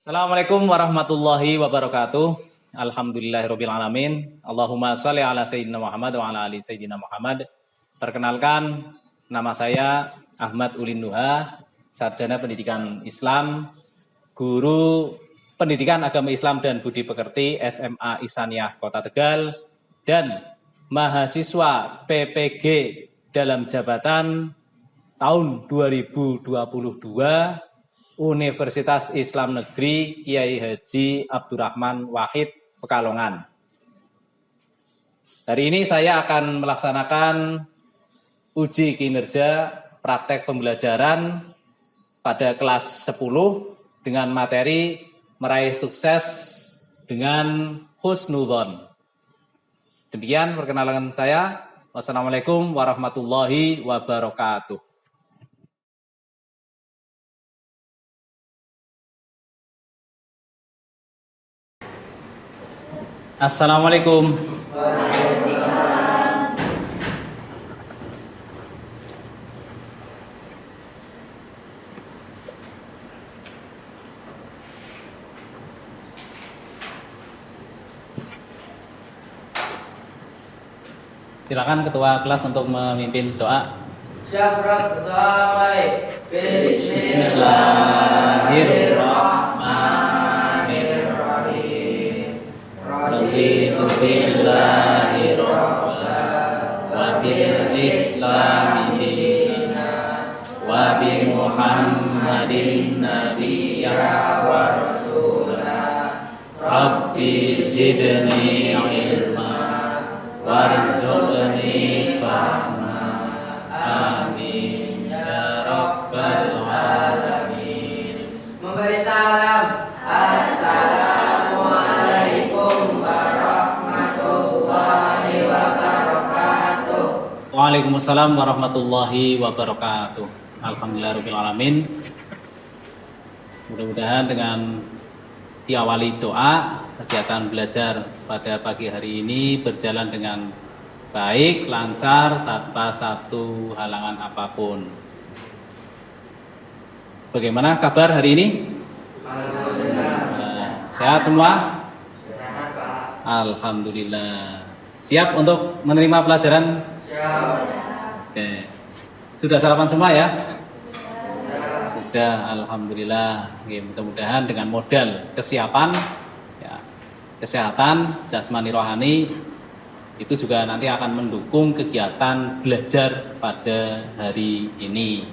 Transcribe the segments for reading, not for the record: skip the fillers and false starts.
Assalamualaikum warahmatullahi wabarakatuh. Alhamdulillahirabbil alamin. Allahumma shalli ala sayyidina Muhammad wa ala ali sayyidina Muhammad. Perkenalkan, nama saya Ahmad Ulin Nuha, sarjana pendidikan Islam, guru pendidikan agama Islam dan budi pekerti SMA Ihsaniyah Kota Tegal, dan mahasiswa PPG dalam jabatan tahun 2022 Universitas Islam Negeri Kiai Haji Abdurrahman Wahid Pekalongan. Hari ini saya akan melaksanakan uji kinerja praktek pembelajaran pada kelas 10 dengan materi meraih sukses dengan husnudzon. Demikian perkenalan saya. Wassalamualaikum warahmatullahi wabarakatuh. Assalamualaikum. Silakan ketua kelas untuk memimpin doa. Siap, berdoa mulai. Bismillahirrahmanirrahim. Raditu billahi rabban wa bil islami dinan wa bi Muhammadin nabiyya wa rasulah. Rabbi zidni ilma warzuqni fahma. Amin ya rabbal alamin. Memberi salam. Assalamualaikum warahmatullahi wabarakatuh. Waalaikumsalam warahmatullahi wabarakatuh. Alhamdulillahirabbil alamin. Mudah-mudahan dengan diawali doa, kegiatan belajar pada pagi hari ini berjalan dengan baik, lancar, tanpa satu halangan apapun. Bagaimana kabar hari ini? Alhamdulillah. Sehat semua? Sehat, Pak. Alhamdulillah. Siap untuk menerima pelajaran? Siap. Oke. Sudah sarapan semua ya? Sudah, alhamdulillah. Oke, mudah-mudahan dengan modal kesiapan, ya, kesehatan, jasmani rohani, itu juga nanti akan mendukung kegiatan belajar pada hari ini.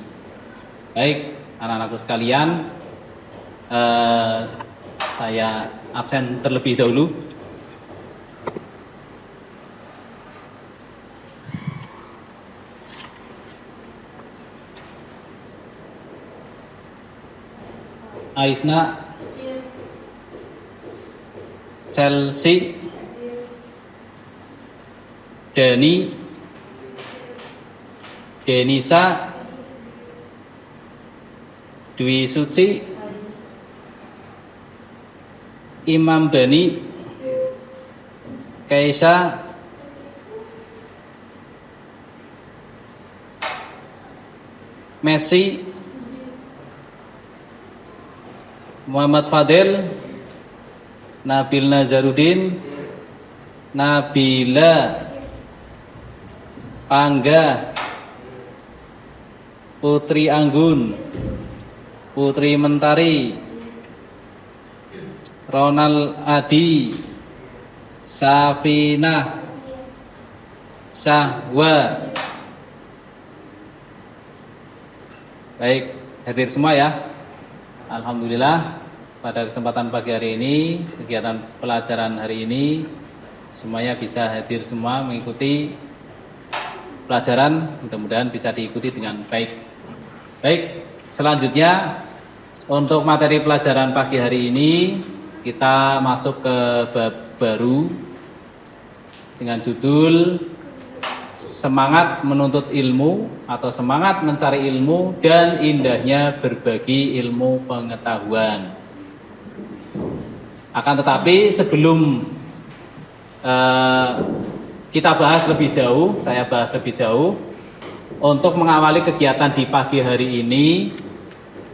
Baik, anak-anakku sekalian, saya absen terlebih dahulu. Aisna, Chelsea, Dani, Denisa, Dwi Suci, Imam Bani, Kaisa, Messi, Muhammad Fadil, Nabil Nazarudin, Nabila, Angga, Putri Anggun, Putri Mentari, Ronald Adi, Safinah, Syahwa. Baik, hadir semua ya. Alhamdulillah, pada kesempatan pagi hari ini, kegiatan pelajaran hari ini, semuanya bisa hadir semua mengikuti pelajaran, mudah-mudahan bisa diikuti dengan baik. Baik, selanjutnya untuk materi pelajaran pagi hari ini, kita masuk ke bab baru dengan judul Semangat Menuntut Ilmu atau Semangat Mencari Ilmu dan Indahnya Berbagi Ilmu Pengetahuan. Akan tetapi sebelum kita bahas lebih jauh, saya bahas lebih jauh, untuk mengawali kegiatan di pagi hari ini,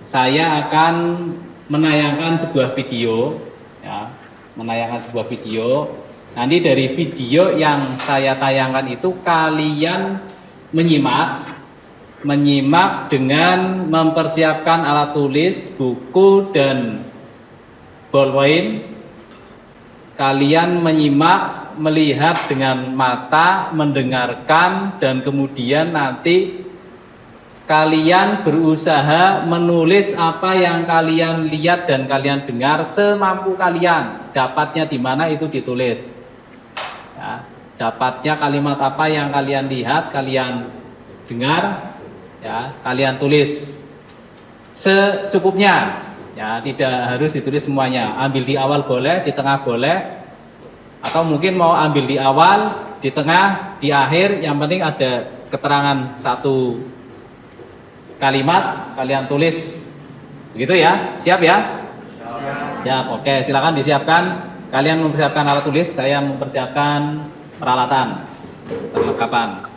saya akan menayangkan sebuah video, ya, menayangkan sebuah video. Nanti dari video yang saya tayangkan itu kalian menyimak dengan mempersiapkan alat tulis, buku dan ballpoint. Kalian menyimak, melihat dengan mata, mendengarkan, dan kemudian nanti kalian berusaha menulis apa yang kalian lihat dan kalian dengar semampu kalian. Dapatnya di mana itu ditulis. Ya, dapatnya kalimat apa yang kalian lihat, kalian dengar, ya, kalian tulis secukupnya. Ya, tidak harus ditulis semuanya. Ambil di awal boleh, di tengah boleh, atau mungkin mau ambil di awal, di tengah, di akhir. Yang penting ada keterangan satu kalimat, kalian tulis. Begitu ya? Siap ya? Siap. Oke, silakan disiapkan. Kalian mempersiapkan alat tulis, saya mempersiapkan peralatan, perlengkapan.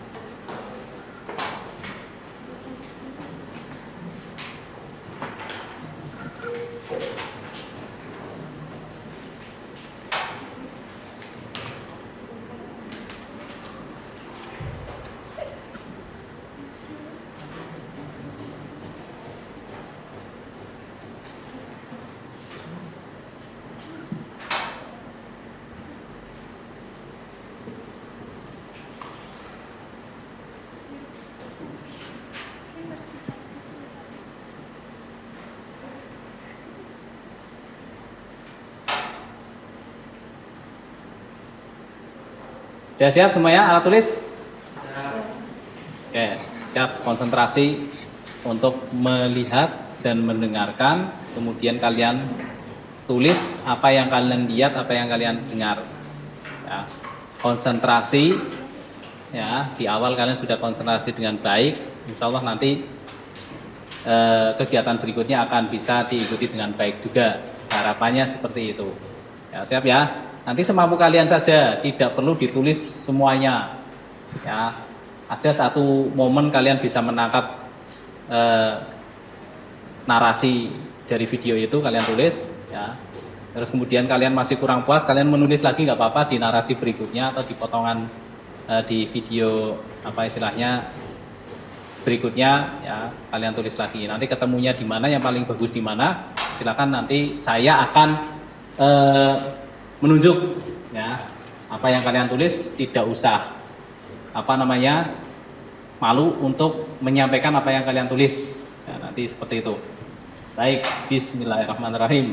Sudah siap semuanya alat tulis? Oke, siap. Konsentrasi untuk melihat dan mendengarkan. Kemudian kalian tulis apa yang kalian lihat, apa yang kalian dengar. Ya, konsentrasi. Ya, di awal kalian sudah konsentrasi dengan baik. Insya Allah nanti kegiatan berikutnya akan bisa diikuti dengan baik juga. Harapannya seperti itu. Ya, siap ya. Nanti semampu kalian saja, tidak perlu ditulis semuanya. Ya, ada satu momen kalian bisa menangkap narasi dari video itu, kalian tulis. Ya. Terus kemudian kalian masih kurang puas, kalian menulis lagi nggak apa-apa di narasi berikutnya atau di potongan di video apa istilahnya berikutnya. Ya, kalian tulis lagi. Nanti ketemunya di mana, yang paling bagus di mana. Silakan nanti saya akan menunjuk ya apa yang kalian tulis. Tidak usah malu untuk menyampaikan apa yang kalian tulis ya, nanti seperti itu. Baik, bismillahirrahmanirrahim.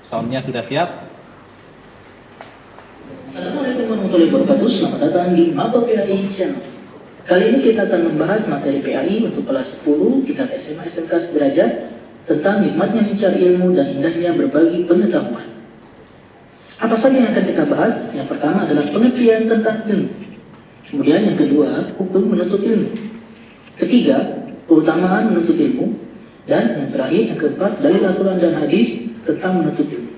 Soundnya sudah siap? Assalamualaikum warahmatullahi wabarakatuh. Selamat datang di Maba PAI Channel. Kali ini kita akan membahas materi PAI untuk kelas 10 tingkat SMA SMK sederajat tentang nikmatnya mencari ilmu dan indahnya berbagi pengetahuan. Apa saja yang akan kita bahas? Yang pertama adalah pengertian tentang ilmu. Kemudian yang kedua, hukum menuntut ilmu. Ketiga, keutamaan menuntut ilmu. Dan yang terakhir, yang keempat, dalil Al-Quran dan hadis tentang menuntut ilmu.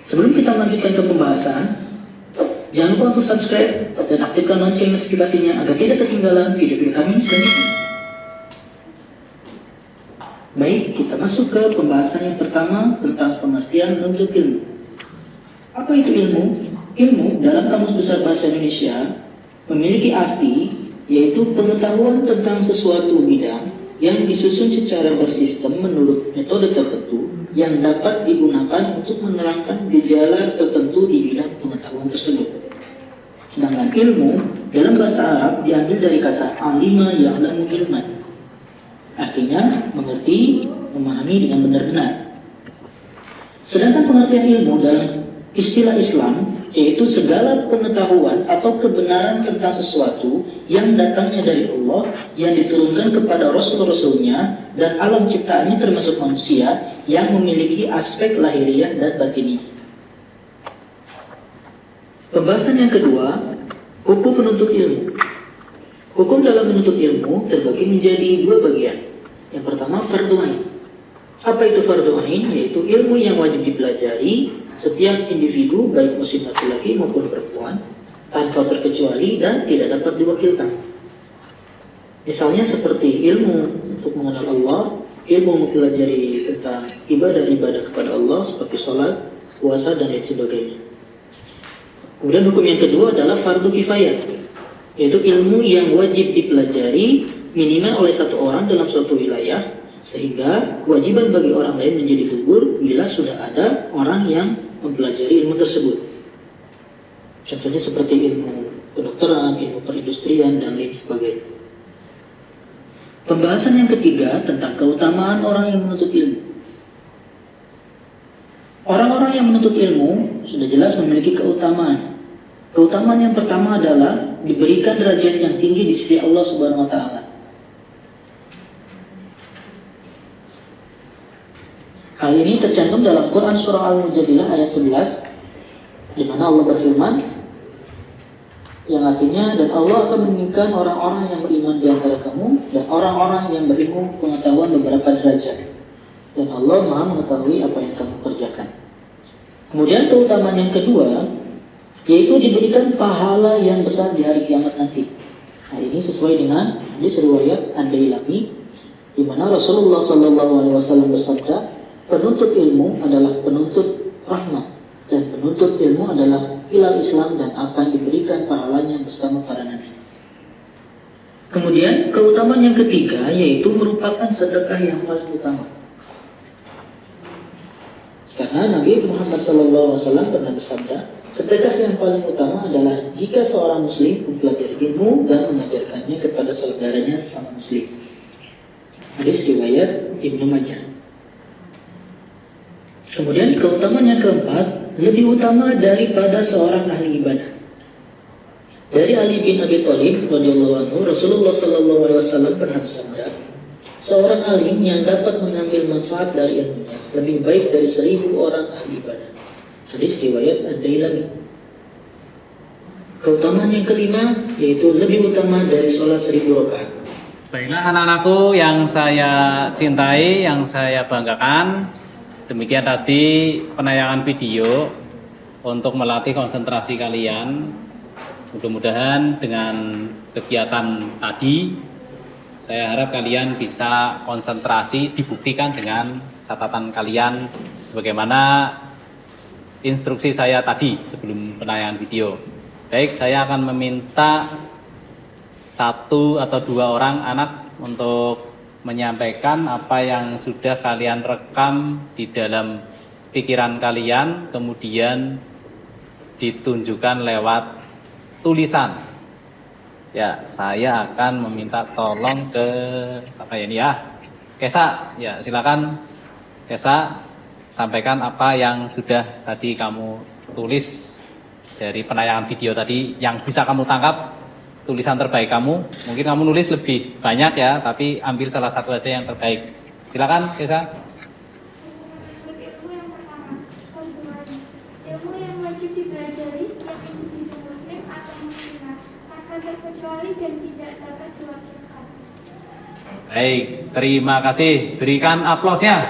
Sebelum kita melanjutkan ke pembahasan, jangan lupa untuk subscribe dan aktifkan lonceng notifikasinya agar tidak ketinggalan video-video kami selanjutnya. Baik, kita masuk ke pembahasan yang pertama tentang pengertian menuntut ilmu. Apa itu ilmu? Ilmu dalam Kamus Besar Bahasa Indonesia memiliki arti yaitu pengetahuan tentang sesuatu bidang yang disusun secara bersistem menurut metode tertentu yang dapat digunakan untuk menerangkan gejala tertentu di bidang pengetahuan tersebut. Sedangkan ilmu dalam bahasa Arab diambil dari kata alima ya'lamu ilman. Artinya mengerti, memahami dengan benar-benar. Sedangkan pengertian ilmu dalam istilah Islam yaitu segala pengetahuan atau kebenaran tentang sesuatu yang datangnya dari Allah, yang diturunkan kepada Rasul-Rasulnya dan alam ciptaannya termasuk manusia yang memiliki aspek lahiriah dan batiniah. Pembahasan yang kedua, hukum menuntut ilmu. Hukum dalam menuntut ilmu terbagi menjadi dua bagian. Yang pertama, fardhu ain. Apa itu fardhu ain? Yaitu ilmu yang wajib dipelajari setiap individu, baik muslim laki-laki maupun perempuan, tanpa terkecuali dan tidak dapat diwakilkan. Misalnya seperti ilmu untuk mengenal Allah, ilmu mempelajari tentang ibadah-ibadah kepada Allah seperti sholat, puasa, dan lain sebagainya. Kemudian hukum yang kedua adalah fardu kifayah, yaitu ilmu yang wajib dipelajari minimal oleh satu orang dalam suatu wilayah, sehingga kewajiban bagi orang lain menjadi gugur bila sudah ada orang yang mempelajari ilmu tersebut. Contohnya seperti ilmu kedokteran, ilmu perindustrian, dan lain sebagainya. Pembahasan yang ketiga tentang keutamaan orang yang menuntut ilmu. Orang-orang yang menuntut ilmu sudah jelas memiliki keutamaan. Keutamaan yang pertama adalah diberikan derajat yang tinggi di sisi Allah Subhanahu wa taala. Hal ini tercantum dalam Quran surah Al-Mujadilah ayat 11, di mana Allah berfirman, yang artinya, dan Allah akan meninggikan orang-orang yang beriman di antara kamu dan orang-orang yang berilmu pengetahuan beberapa derajat, dan Allah Maha mengetahui apa yang kamu kerjakan. Kemudian keutamaan yang kedua, yaitu diberikan pahala yang besar di hari kiamat nanti. Hal ini sesuai dengan hadis riwayat Ad-Dailami, di mana Rasulullah SAW bersabda, penuntut ilmu adalah penuntut rahmat, dan penuntut ilmu adalah pilar Islam dan akan diberikan pahalanya bersama para nabi. Kemudian keutamaan yang ketiga yaitu merupakan sedekah yang paling utama. Karena Nabi Muhammad SAW pernah bersabda, sedekah yang paling utama adalah jika seorang muslim mempelajari ilmu dan mengajarkannya kepada saudaranya sesama muslim. Hadis riwayat Ibnu Majah. Kemudian keutamaan yang keempat lebih utama daripada seorang ahli ibadah. Dari Ali bin Abi Thalib radhiyallahu anhu, Rasulullah SAW pernah bersabda, seorang alim yang dapat mengambil manfaat dari ilmunya lebih baik dari 1000 orang ahli ibadah. Hadis riwayat Ad-Dailami. Keutamaan yang kelima yaitu lebih utama dari sholat 1000 rakaat. Baiklah anak-anakku yang saya cintai, yang saya banggakan, demikian tadi penayangan video untuk melatih konsentrasi kalian. Mudah-mudahan dengan kegiatan tadi, saya harap kalian bisa konsentrasi, dibuktikan dengan catatan kalian sebagaimana instruksi saya tadi sebelum penayangan video. Baik, saya akan meminta 1 atau 2 orang anak untuk menyampaikan apa yang sudah kalian rekam di dalam pikiran kalian, kemudian ditunjukkan lewat tulisan. Ya, saya akan meminta tolong ke apa ini ya, Kesa. Ya, silakan Kesa, sampaikan apa yang sudah tadi kamu tulis dari penayangan video tadi, yang bisa kamu tangkap tulisan terbaik kamu. Mungkin kamu nulis lebih banyak ya, tapi ambil salah satu aja yang terbaik. Silakan, Kesa. Ilmu yang pertama, ilmu yang wajib dipelajari setiap individu muslim atau muslimah, akan terkecuali dan tidak dapat diwakilkan. Baik, terima kasih. Berikan aplausnya.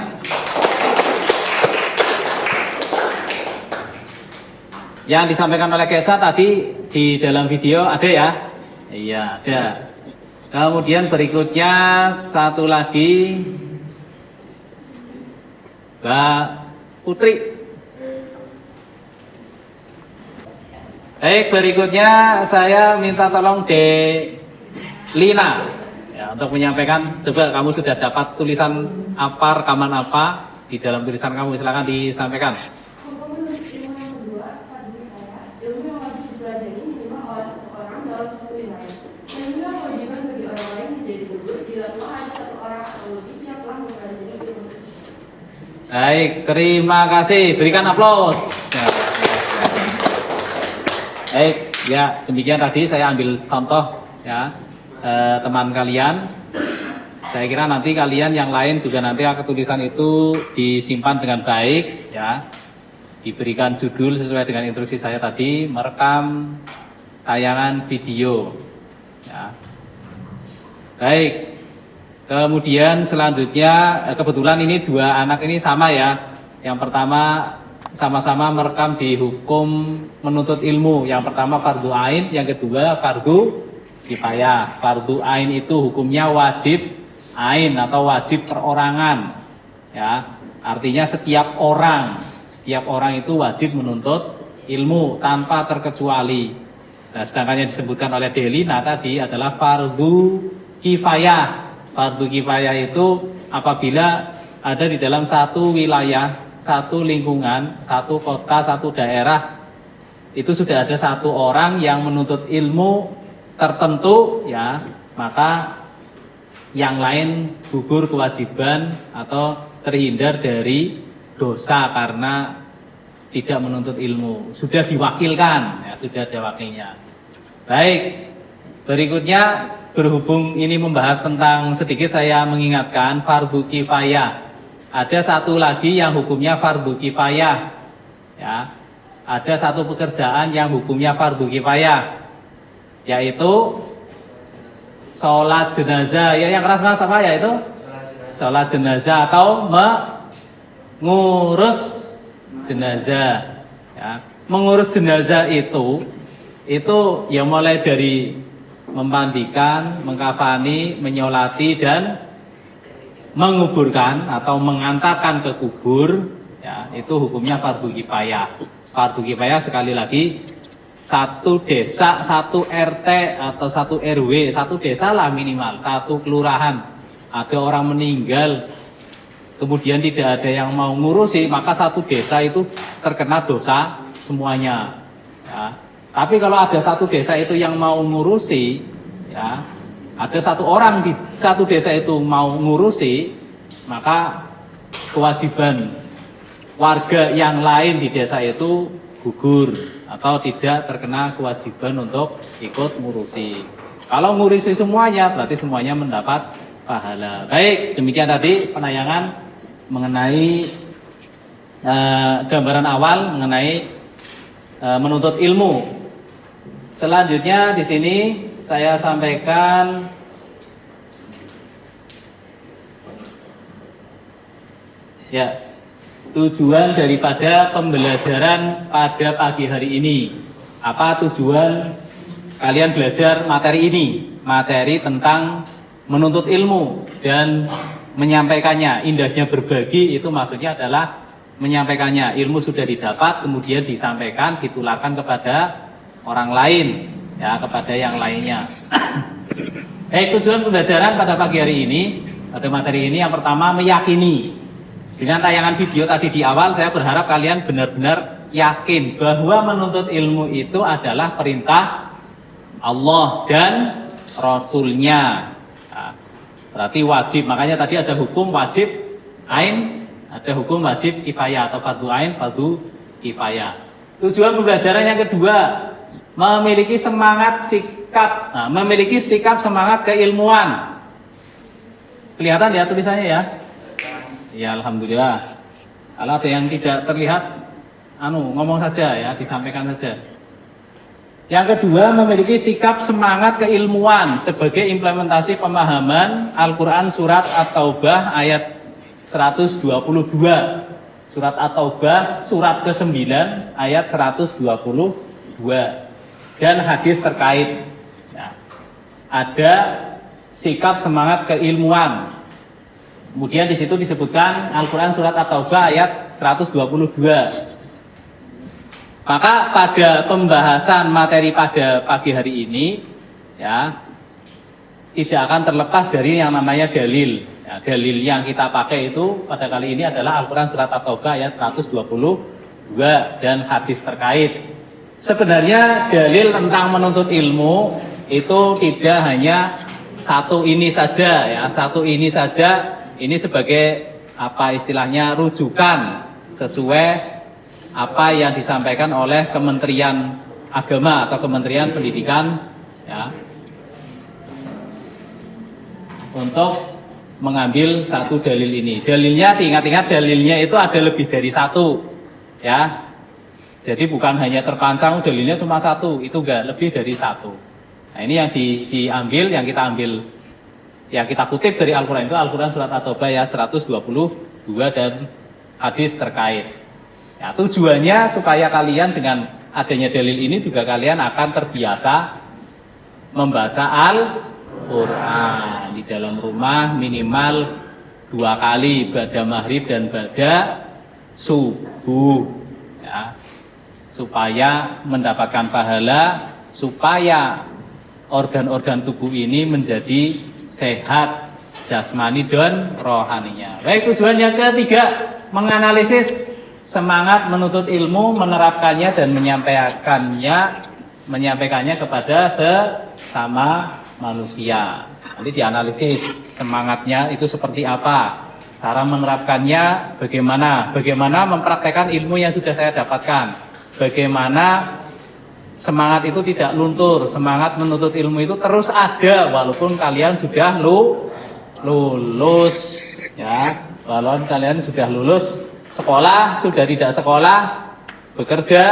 Yang disampaikan oleh Kesa tadi di dalam video ada ya? Iya, ada. Kemudian berikutnya satu lagi, Mbak Putri. Baik, berikutnya saya minta tolong Lina ya, untuk menyampaikan. Coba kamu sudah dapat tulisan apa, rekaman apa di dalam tulisan kamu, silakan disampaikan. Baik, terima kasih. Berikan aplaus. Ya. Baik, ya demikian tadi saya ambil contoh ya teman kalian. Saya kira nanti kalian yang lain juga nanti tulisan itu disimpan dengan baik ya. Diberikan judul sesuai dengan instruksi saya tadi, merekam tayangan video. Ya. Baik. Kemudian selanjutnya kebetulan ini 2 anak ini sama ya. Yang pertama sama-sama merekam di hukum menuntut ilmu. Yang pertama fardu ain, yang kedua fardu kifayah. Fardu ain itu hukumnya wajib ain atau wajib perorangan. Ya, artinya setiap orang itu wajib menuntut ilmu tanpa terkecuali. Nah, sedangkan yang disebutkan oleh Delina tadi adalah fardu kifayah. Fardu kifayah itu apabila ada di dalam satu wilayah, satu lingkungan, satu kota, satu daerah, itu sudah ada satu orang yang menuntut ilmu tertentu, ya, maka yang lain gugur kewajiban atau terhindar dari dosa karena tidak menuntut ilmu. Sudah diwakilkan, ya, sudah ada wakilnya. Baik, berikutnya berhubung ini membahas tentang, sedikit saya mengingatkan fardu kifayah. Ada satu lagi yang hukumnya fardu kifayah, ya. Ada satu pekerjaan yang hukumnya fardu kifayah, yaitu sholat jenazah. Ya, yang keras-keras apa ya itu? Sholat jenazah atau mengurus jenazah. Ya. Mengurus jenazah itu ya mulai dari memandikan, mengkafani, menyolati dan menguburkan atau mengantarkan ke kubur, ya, itu hukumnya fardu kifayah. Fardu kifayah sekali lagi satu desa, satu RT atau satu RW, satu desa lah minimal, satu kelurahan ada orang meninggal kemudian tidak ada yang mau ngurusi, maka satu desa itu terkena dosa semuanya, ya. Tapi kalau ada satu desa itu yang mau ngurusi, ya, ada satu orang di satu desa itu mau ngurusi, maka kewajiban warga yang lain di desa itu gugur atau tidak terkena kewajiban untuk ikut ngurusi. Kalau ngurusi semuanya, berarti semuanya mendapat pahala. Baik, demikian tadi penayangan mengenai gambaran awal mengenai menuntut ilmu. Selanjutnya di sini saya sampaikan ya, tujuan daripada pembelajaran pada pagi hari ini. Apa tujuan kalian belajar materi ini? Materi tentang menuntut ilmu dan menyampaikannya. Indahnya berbagi itu maksudnya adalah menyampaikannya. Ilmu sudah didapat, kemudian disampaikan, ditularkan kepada orang lain, ya, kepada yang lainnya. Tujuan pembelajaran pada pagi hari ini, pada materi ini, yang pertama meyakini. Dengan tayangan video tadi di awal, saya berharap kalian benar-benar yakin bahwa menuntut ilmu itu adalah perintah Allah dan Rasulnya. Nah, berarti wajib, makanya tadi ada hukum wajib ain, ada hukum wajib kifayah atau fardu ain, fardu kifayah. Tujuan pembelajaran yang kedua, memiliki semangat sikap, memiliki sikap semangat keilmuan. Kelihatan ya tulisannya ya? Ya, alhamdulillah. Kalau ada yang tidak terlihat, ngomong saja ya, disampaikan saja. Yang kedua, memiliki sikap semangat keilmuan sebagai implementasi pemahaman Al-Quran surat At-Taubah ayat 122. Surat At-Taubah surat ke-9 ayat 122. Dan hadis terkait, ya, ada sikap semangat keilmuan. Kemudian di situ disebutkan Al-Quran surat At-Taubah ayat 122. Maka pada pembahasan materi pada pagi hari ini, ya, tidak akan terlepas dari yang namanya dalil. Ya, dalil yang kita pakai itu pada kali ini adalah Al-Quran surat At-Taubah ayat 122 dan hadis terkait. Sebenarnya dalil tentang menuntut ilmu itu tidak hanya satu ini saja, ya, satu ini saja. Ini sebagai apa istilahnya rujukan sesuai apa yang disampaikan oleh Kementerian Agama atau Kementerian Pendidikan, ya, untuk mengambil satu dalil ini. Dalilnya diingat-ingat, dalilnya itu ada lebih dari satu, ya. Jadi bukan hanya terpancang dalilnya cuma satu, itu enggak, lebih dari satu. Nah, ini yang diambil, yang kita ambil, yang kita kutip dari Al-Quran itu Al-Quran surat At-Taubah ayat 122 dan hadis terkait. Ya, tujuannya supaya kalian dengan adanya dalil ini juga kalian akan terbiasa membaca Al-Quran. di dalam rumah minimal 2 kali ba'da maghrib dan ba'da subuh, ya, supaya mendapatkan pahala, supaya organ-organ tubuh ini menjadi sehat jasmani dan rohaninya. Baik, tujuan yang ketiga, menganalisis semangat menuntut ilmu, menerapkannya dan menyampaikannya kepada sesama manusia. Nanti dianalisis semangatnya itu seperti apa, cara menerapkannya bagaimana mempraktekkan ilmu yang sudah saya dapatkan, bagaimana semangat itu tidak luntur, semangat menuntut ilmu itu terus ada walaupun kalian sudah lulus, ya, walaupun kalian sudah lulus sekolah, sudah tidak sekolah, bekerja,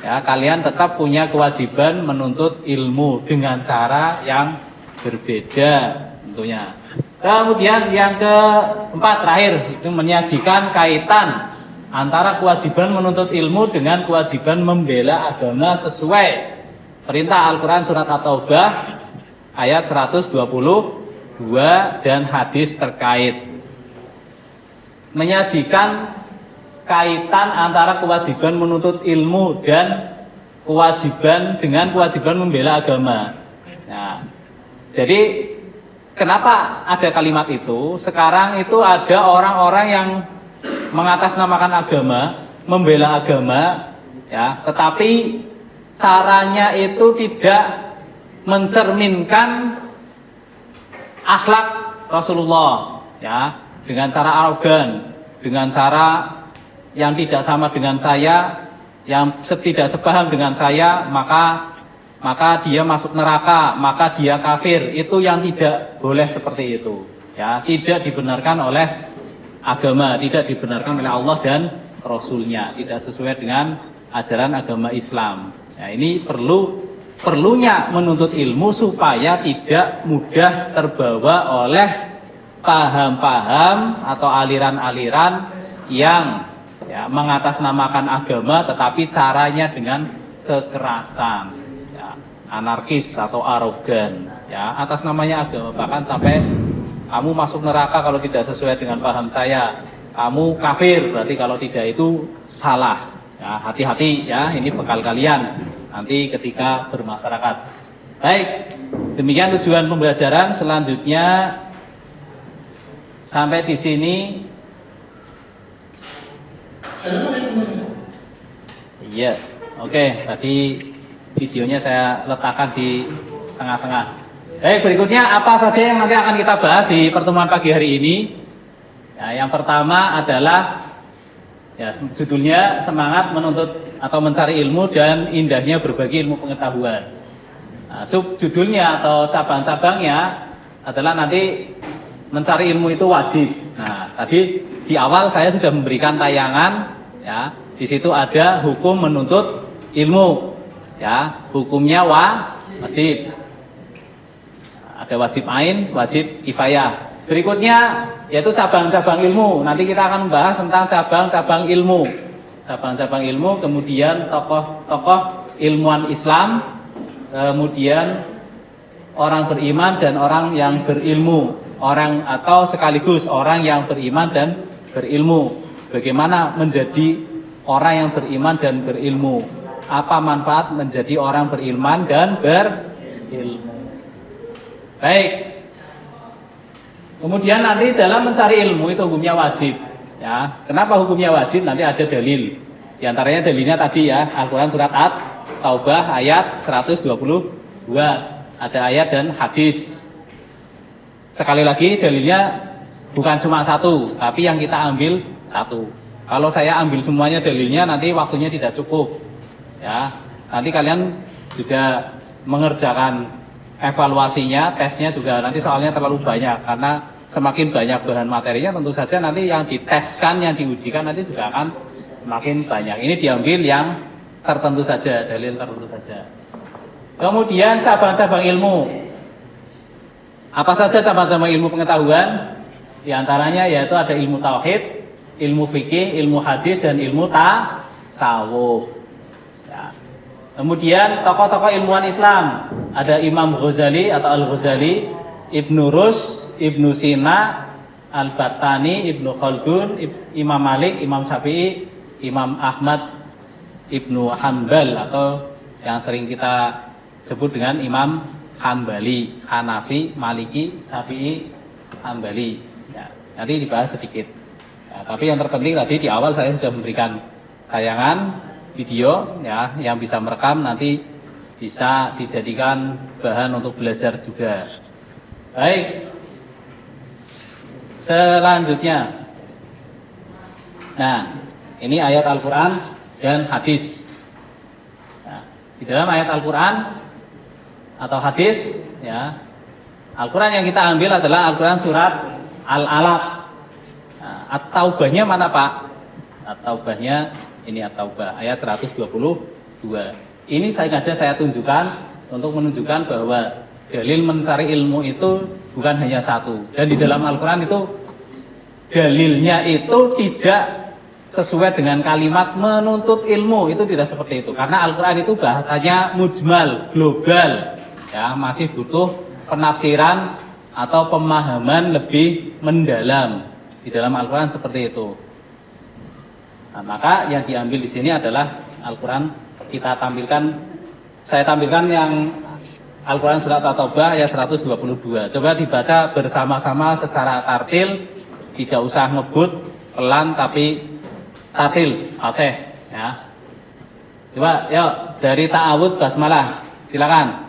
ya, kalian tetap punya kewajiban menuntut ilmu dengan cara yang berbeda tentunya. Kemudian yang keempat terakhir itu menyajikan kaitan antara kewajiban menuntut ilmu dengan kewajiban membela agama sesuai perintah Al-Quran surat At-Taubah ayat 122 dan hadis terkait. Menyajikan kaitan antara kewajiban menuntut ilmu dan kewajiban membela agama. Nah, jadi kenapa ada kalimat itu? Sekarang itu ada orang-orang yang mengatasnamakan agama, membela agama, ya, tetapi caranya itu tidak mencerminkan akhlak Rasulullah, ya, dengan cara arogan, dengan cara yang tidak sama dengan saya, yang tidak sepaham dengan saya, maka dia masuk neraka, maka dia kafir. Itu yang tidak boleh seperti itu, ya, tidak dibenarkan oleh agama, tidak dibenarkan oleh Allah dan Rasulnya, tidak sesuai dengan ajaran agama Islam. Nah, ini perlunya menuntut ilmu supaya tidak mudah terbawa oleh paham-paham atau aliran-aliran yang, ya, mengatasnamakan agama tetapi caranya dengan kekerasan, ya, anarkis atau arogan, ya, atas namanya agama, bahkan sampai kamu masuk neraka kalau tidak sesuai dengan paham saya, kamu kafir berarti kalau tidak itu salah. Ya, hati-hati, ya, ini bekal kalian nanti ketika bermasyarakat. Baik, demikian tujuan pembelajaran. Selanjutnya sampai di sini. Assalamualaikum. Iya, oke. Tadi videonya saya letakkan di tengah-tengah. Baik, berikutnya apa saja yang nanti akan kita bahas di pertemuan pagi hari ini? Ya, yang pertama adalah, ya, judulnya semangat menuntut atau mencari ilmu dan indahnya berbagi ilmu pengetahuan. Nah, subjudulnya atau cabang-cabangnya adalah nanti mencari ilmu itu wajib. Nah, tadi di awal saya sudah memberikan tayangan, ya, di situ ada hukum menuntut ilmu, ya, hukumnya wajib. Ada wajib ain, wajib kifayah. Berikutnya yaitu cabang-cabang ilmu. Nanti kita akan membahas tentang cabang-cabang ilmu. Cabang-cabang ilmu, kemudian tokoh-tokoh ilmuwan Islam, kemudian orang beriman dan orang yang berilmu, orang atau sekaligus orang yang beriman dan berilmu. Bagaimana menjadi orang yang beriman dan berilmu? Apa manfaat menjadi orang beriman dan berilmu? Baik. Kemudian nanti dalam mencari ilmu itu hukumnya wajib, ya. Kenapa hukumnya wajib? Nanti ada dalil. Di antaranya dalilnya tadi, ya, Al-Quran surat At-Taubah ayat 122. Ada ayat dan hadis. Sekali lagi dalilnya bukan cuma satu, tapi yang kita ambil satu. Kalau saya ambil semuanya dalilnya nanti waktunya tidak cukup, ya. Nanti kalian juga mengerjakan evaluasinya, tesnya juga nanti soalnya terlalu banyak, karena semakin banyak bahan materinya tentu saja nanti yang diteskan, yang diujikan nanti juga akan semakin banyak. Ini diambil yang tertentu saja, dalil tertentu saja. Kemudian cabang-cabang ilmu. Apa saja cabang-cabang ilmu pengetahuan? Di antaranya yaitu ada ilmu tauhid, ilmu fikih, ilmu hadis dan ilmu tasawuf. Ya. Kemudian tokoh-tokoh ilmuwan Islam, ada Imam Ghazali atau Al-Ghazali, Ibnu Rus, Ibnu Sina, Al-Battani, Ibnu Khaldun, Imam Malik, Imam Syafi'i, Imam Ahmad, Ibnu Hanbal atau yang sering kita sebut dengan Imam Hambali, Hanafi, Maliki, Syafi'i, Hambali. Ya, nanti dibahas sedikit. Ya, tapi yang terpenting tadi di awal saya sudah memberikan tayangan video ya yang bisa merekam, nanti bisa dijadikan bahan untuk belajar juga. Baik. Selanjutnya. Nah, ini ayat Al-Qur'an dan hadis. Nah, di dalam ayat Al-Qur'an atau hadis ya, Al-Qur'an yang kita ambil adalah Al-Qur'an surat Al-Alaq. Nah, At-Taubahnya mana, Pak? At-Taubahnya ini At-Taubah ayat 122. Ini saya tunjukkan untuk menunjukkan bahwa dalil mencari ilmu itu bukan hanya satu. Dan di dalam Al-Quran itu dalilnya itu tidak sesuai dengan kalimat menuntut ilmu, itu tidak seperti itu. Karena Al-Quran itu bahasanya mujmal, global, ya, masih butuh penafsiran atau pemahaman lebih mendalam. Di dalam Al-Quran seperti itu. Nah, maka yang diambil di sini adalah Al-Quran. Saya tampilkan yang Al-Quran surat At-Taubah ayat 122. Coba dibaca bersama-sama secara tartil, tidak usah ngebut, pelan tapi tartil, fasih ya. Coba yuk dari ta'awud basmalah, silakan.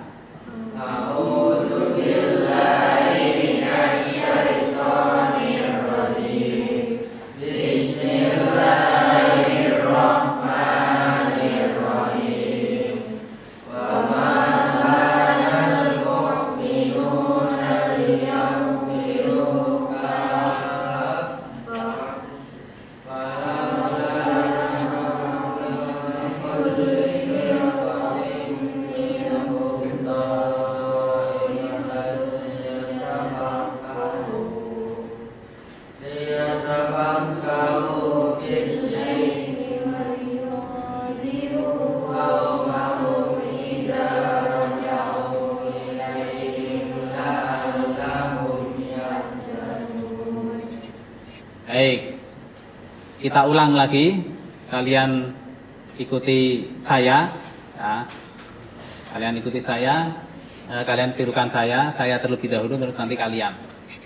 Baik, kita ulang lagi. Kalian ikuti saya, ya. Kalian ikuti saya. Kalian tirukan saya terlebih dahulu, terus nanti kalian.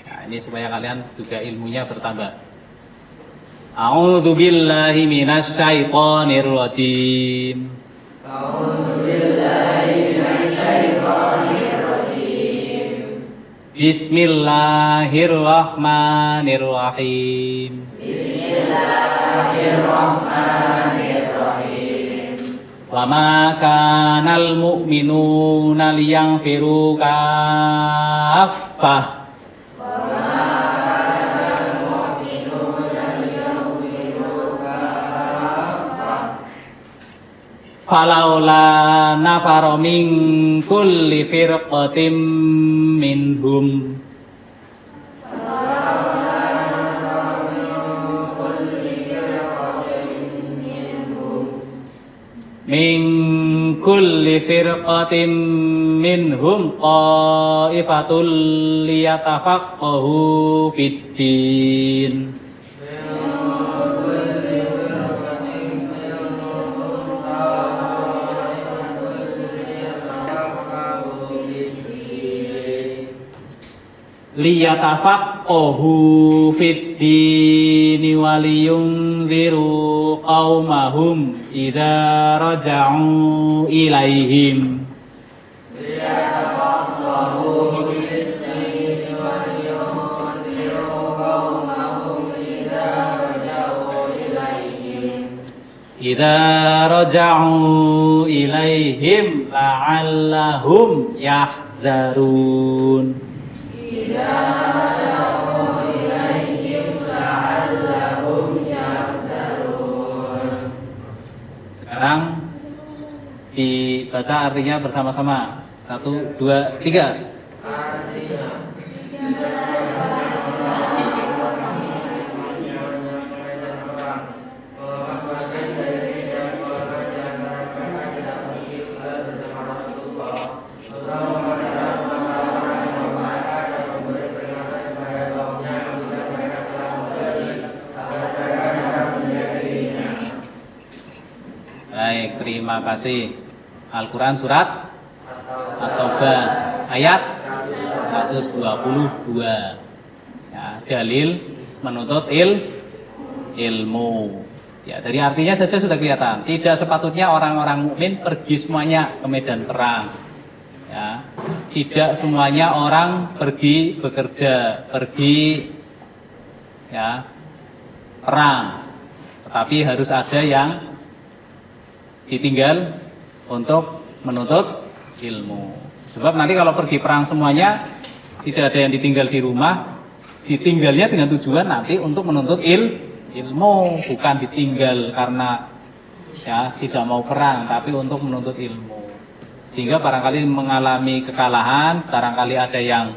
Nah, ini supaya kalian juga ilmunya bertambah. A'udzu billahi minasy syaithanir rajim. Bismillahirrahmanirrahim. Wa ma kanal mu'minuna liyanfiru kaffah. Falaula nafara min kulli firqatin minhum min kulli firqatin minhum qa'ifatul liyatafaqahu fid-din. Liyatafaqahu fid-din waliyunziru qaumahum idza raja'u ilaihim. Idza raja'u ilaihim la'allahum yahdzarun. Sekarang dibaca artinya bersama-sama. 1, 2, 3. terima kasih. Al-Quran surat At-Taubah ayat 122. Ya, dalil menuntut ilmu. Ya, dari artinya saja sudah kelihatan. Tidak sepatutnya orang-orang mukmin pergi semuanya ke medan perang. Ya, tidak semuanya orang pergi bekerja, pergi ya perang. Tetapi harus ada yang ditinggal untuk menuntut ilmu. Sebab nanti kalau pergi perang semuanya tidak ada yang ditinggal di rumah, ditinggalnya dengan tujuan nanti untuk menuntut ilmu, bukan ditinggal karena ya tidak mau perang, tapi untuk menuntut ilmu. Sehingga barangkali mengalami kekalahan, barangkali ada yang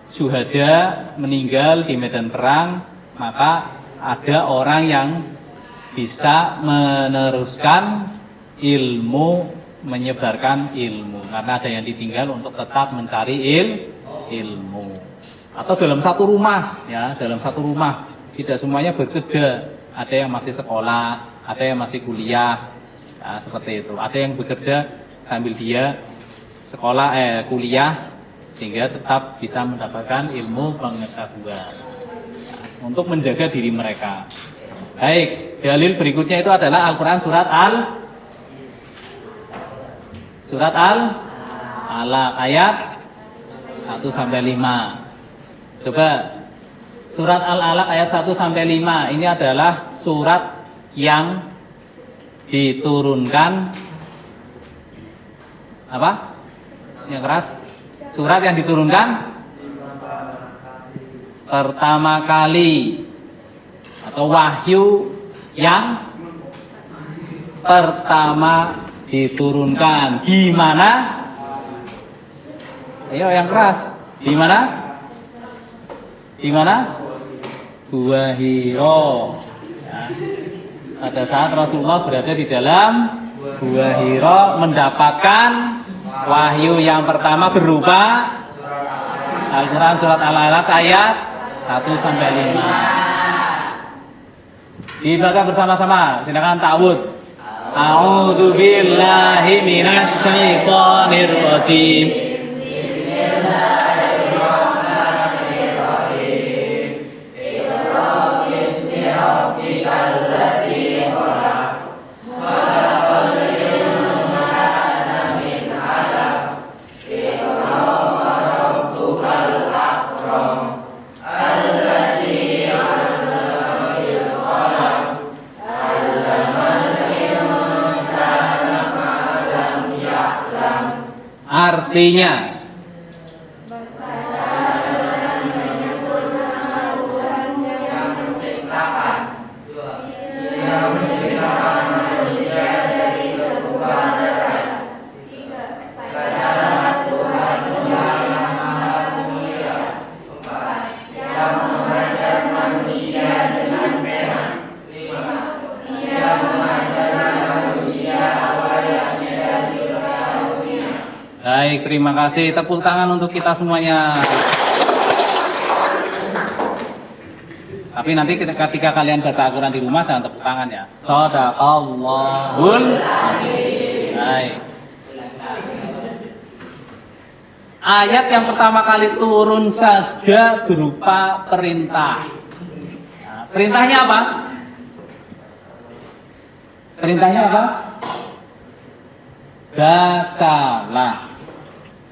syuhada meninggal di medan perang, maka ada orang yang bisa meneruskan ilmu, menyebarkan ilmu, karena ada yang ditinggal untuk tetap mencari ilmu. Atau dalam satu rumah, ya, dalam satu rumah tidak semuanya bekerja, ada yang masih sekolah, ada yang masih kuliah, nah, seperti itu. Ada yang bekerja sambil dia kuliah, sehingga tetap bisa mendapatkan ilmu pengetahuan untuk menjaga diri mereka. Baik, dalil berikutnya itu adalah Al-Quran surat Al-Alaq ayat 1-5. Coba surat Al-Alaq ayat 1-5 ini adalah surat yang diturunkan apa? Yang keras. Surat yang diturunkan pertama kali, atau wahyu yang pertama diturunkan. Di mana? Ayo yang keras. Di mana? Di mana? Gua Hiro. Ya. Pada saat Rasulullah berada di dalam Gua Hiro mendapatkan wahyu yang pertama berupa Al-Quran surat Al-Alaq ayat 1-5. Dibaca bersama-sama. Silakan ta'awud. A'udzu billahi minasy syaithanir rajim. Bismillahirrahmanirrahim. Iqra bismi rabbikal ladzi khalaq. Khalaqal insana min 'alaq. Iqra wa rabbukal akram. Alladzi 'allama bil qalam. Artinya baik, terima kasih. Tepuk tangan untuk kita semuanya. Tapi nanti ketika kalian baca Al-Quran di rumah jangan tepuk tangan ya. Shadaqallahul adzim. Baik. Ayat yang pertama kali turun saja berupa perintah. Nah, perintahnya apa? Perintahnya apa? Bacalah.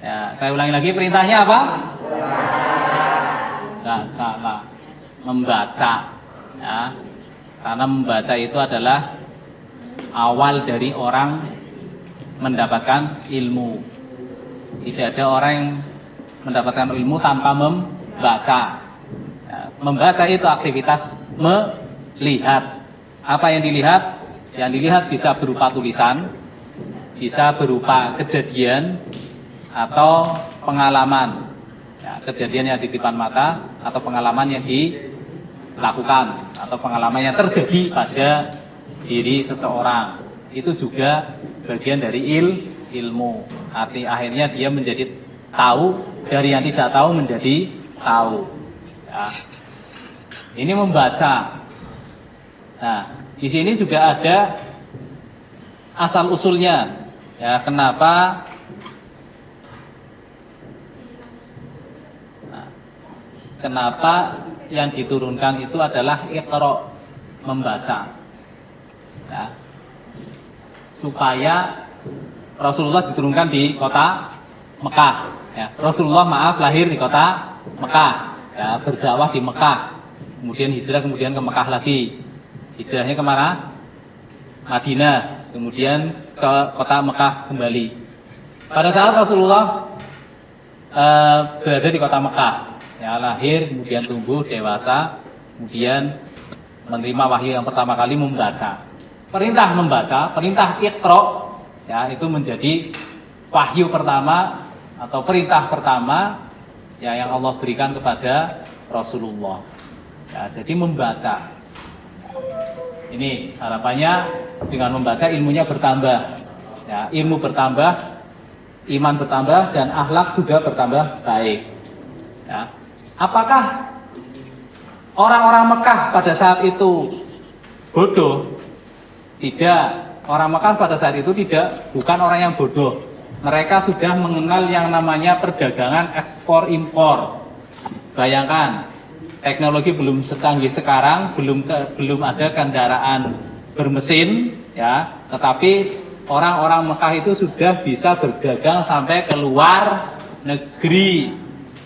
Ya, saya ulangi lagi, perintahnya apa? Bacalah. Membaca. Ya. Karena membaca itu adalah awal dari orang mendapatkan ilmu. Tidak ada orang yang mendapatkan ilmu tanpa membaca. Ya. Membaca itu aktivitas melihat. Apa yang dilihat? Yang dilihat bisa berupa tulisan, bisa berupa kejadian atau pengalaman, ya, kejadian yang di depan mata atau pengalaman yang dilakukan atau pengalaman yang terjadi pada diri seseorang. Itu juga bagian dari ilmu. Arti akhirnya dia menjadi tahu, dari yang tidak tahu menjadi tahu. Ya. Ini membaca. Nah, di sini juga ada asal usulnya, ya kenapa yang diturunkan itu adalah Iqra, membaca, ya. Supaya Rasulullah diturunkan di kota Mekah, ya. Rasulullah lahir di kota Mekah, ya, berdakwah di Mekah, kemudian hijrah, kemudian ke Mekah lagi. Hijrahnya kemana? Madinah, kemudian ke kota Mekah kembali. Pada saat Rasulullah berada di kota Mekah, ya, lahir, kemudian tumbuh dewasa, kemudian menerima wahyu yang pertama kali membaca. Perintah membaca, perintah Iqra, ya, itu menjadi wahyu pertama atau perintah pertama, ya, yang Allah berikan kepada Rasulullah. Ya, jadi membaca. Ini harapannya dengan membaca ilmunya bertambah, ya, ilmu bertambah, iman bertambah, dan akhlak juga bertambah baik. Ya. Apakah orang-orang Mekah pada saat itu bodoh? Tidak. Orang Mekah pada saat itu bukan orang yang bodoh. Mereka sudah mengenal yang namanya perdagangan ekspor impor. Bayangkan, teknologi belum secanggih sekarang, belum ada kendaraan bermesin, ya, tetapi orang-orang Mekah itu sudah bisa berdagang sampai ke luar negeri.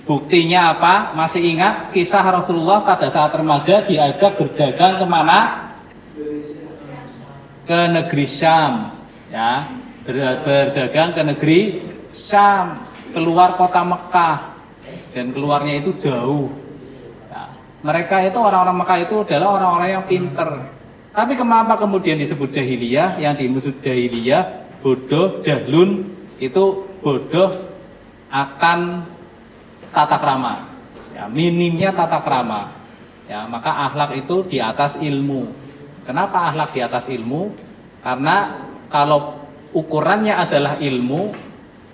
Buktinya apa? Masih ingat kisah Rasulullah pada saat remaja diajak berdagang kemana? Ke negeri Syam, ya, berdagang ke negeri Syam, keluar kota Mekah, dan keluarnya itu jauh. Ya, mereka itu, orang-orang Mekah itu adalah orang-orang yang pinter. Tapi kenapa kemudian disebut jahiliyah? Yang dimaksud jahiliyah, bodoh, jahlun, itu bodoh akan tata krama, ya, minimnya tata krama, ya, maka akhlak itu di atas ilmu. Kenapa akhlak di atas ilmu? Karena kalau ukurannya adalah ilmu,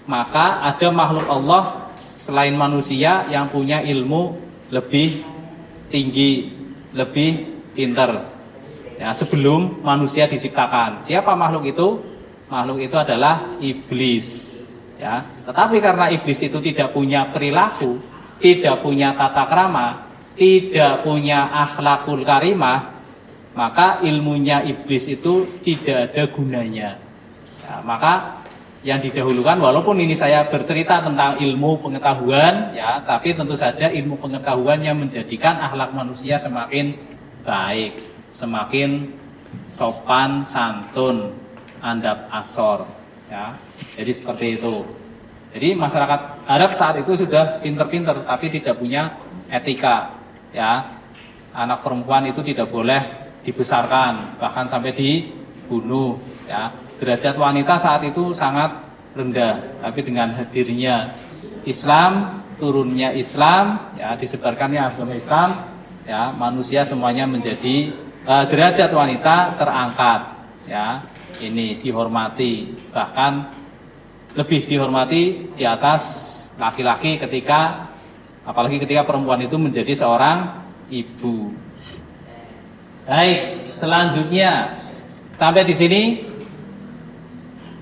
maka ada makhluk Allah selain manusia yang punya ilmu lebih tinggi, lebih pinter, ya, sebelum manusia diciptakan. Siapa makhluk itu? Makhluk itu adalah iblis, ya. Tetapi karena iblis itu tidak punya perilaku, tidak punya tata krama, tidak punya akhlakul karimah, maka ilmunya iblis itu tidak ada gunanya. Ya, maka yang didahulukan, walaupun ini saya bercerita tentang ilmu pengetahuan, ya, tapi tentu saja ilmu pengetahuan yang menjadikan akhlak manusia semakin baik, semakin sopan santun, andap asor, ya. Jadi seperti itu. Jadi masyarakat Arab saat itu sudah pinter-pinter, tapi tidak punya etika, ya. Anak perempuan itu tidak boleh dibesarkan, bahkan sampai dibunuh, ya. Derajat wanita saat itu sangat rendah, tapi dengan hadirnya Islam, turunnya Islam, ya, disebarkannya agama Islam, ya, manusia semuanya menjadi derajat wanita terangkat, ya. Ini dihormati, bahkan lebih dihormati di atas laki-laki apalagi ketika perempuan itu menjadi seorang ibu. Baik, selanjutnya sampai di sini.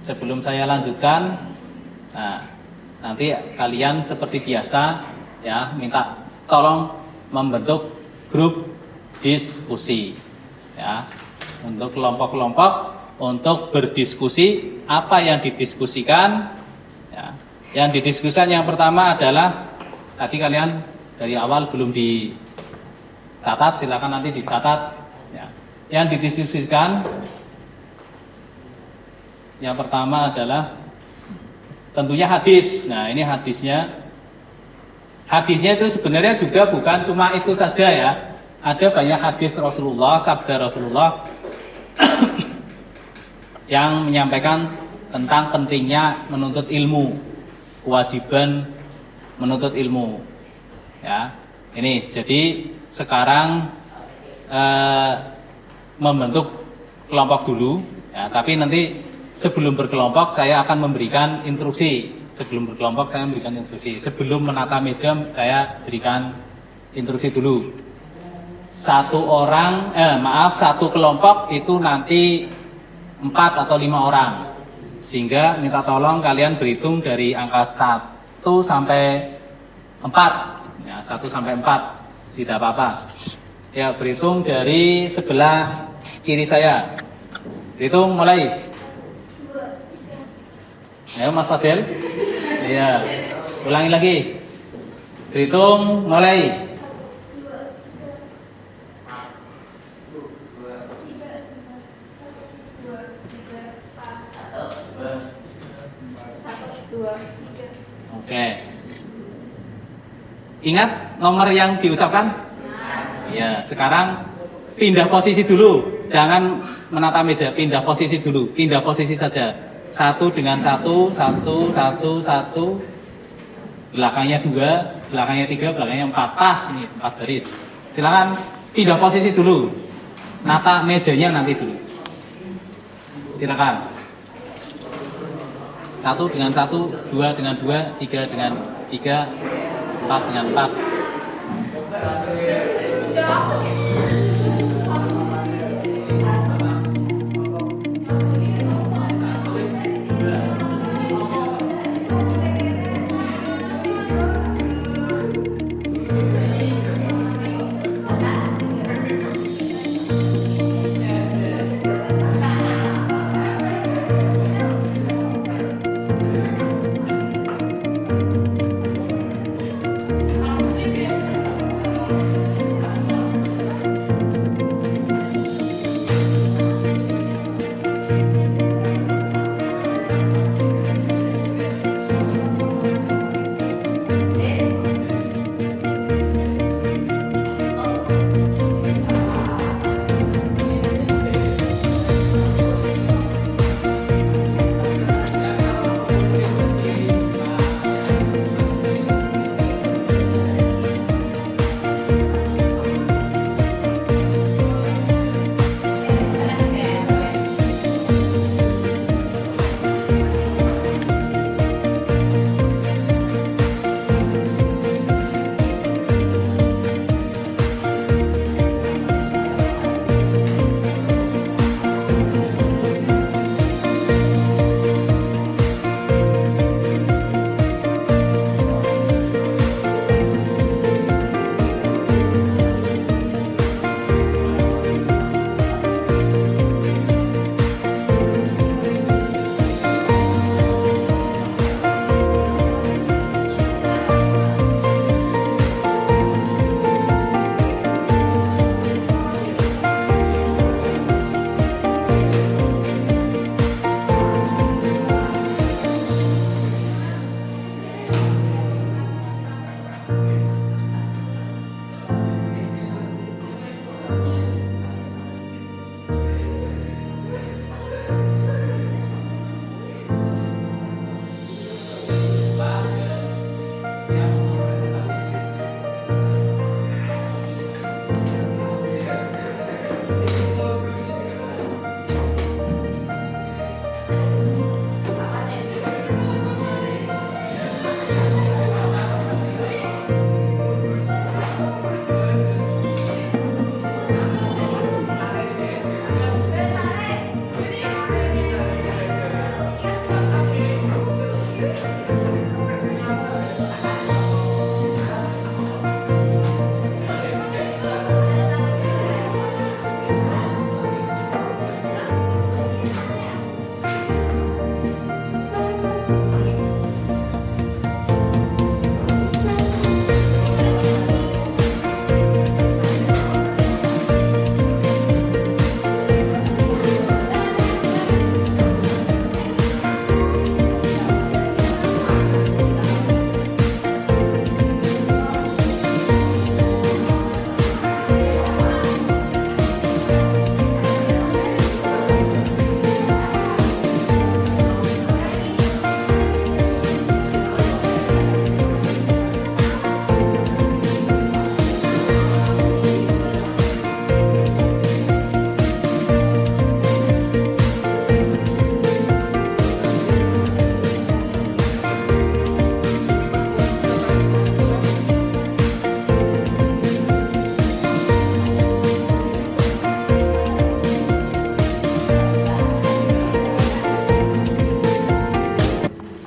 Sebelum saya lanjutkan, nah, nanti kalian seperti biasa, ya, minta tolong membentuk grup diskusi, ya, untuk kelompok-kelompok untuk berdiskusi apa yang didiskusikan, ya. Yang didiskusikan yang pertama adalah tadi kalian dari awal belum dicatat, silakan nanti dicatat. Yang didiskusikan yang pertama adalah tentunya hadis. Nah, ini hadisnya. Hadisnya itu sebenarnya juga bukan cuma itu saja, ya. Ada banyak hadis Rasulullah, sabda Rasulullah yang menyampaikan tentang pentingnya menuntut ilmu, kewajiban menuntut ilmu, ya. Ini jadi sekarang membentuk kelompok dulu, ya, tapi nanti sebelum berkelompok saya akan memberikan instruksi. Sebelum menata meja saya berikan instruksi dulu. Satu kelompok itu nanti 4 atau 5 orang. Sehingga minta tolong kalian berhitung dari angka 1 sampai 4. Ya, 1 sampai 4. Tidak apa-apa. Ya, berhitung dari sebelah kiri saya. Hitung mulai. Ayo Mas Fadel. Iya. Ulangi lagi. Berhitung mulai. Oke. Ingat nomor yang diucapkan? Ya, sekarang pindah posisi dulu. Jangan menata meja, pindah posisi dulu. Pindah posisi saja. 1 dengan 1, 1, 1, 1. Belakangnya 2, belakangnya 3, belakangnya 4. Pas ini 4 baris. Silakan pindah posisi dulu. Nata mejanya nanti dulu. Silakan. 1 dengan 1, 2 dengan 2, 3 dengan 3, 4 dengan 4.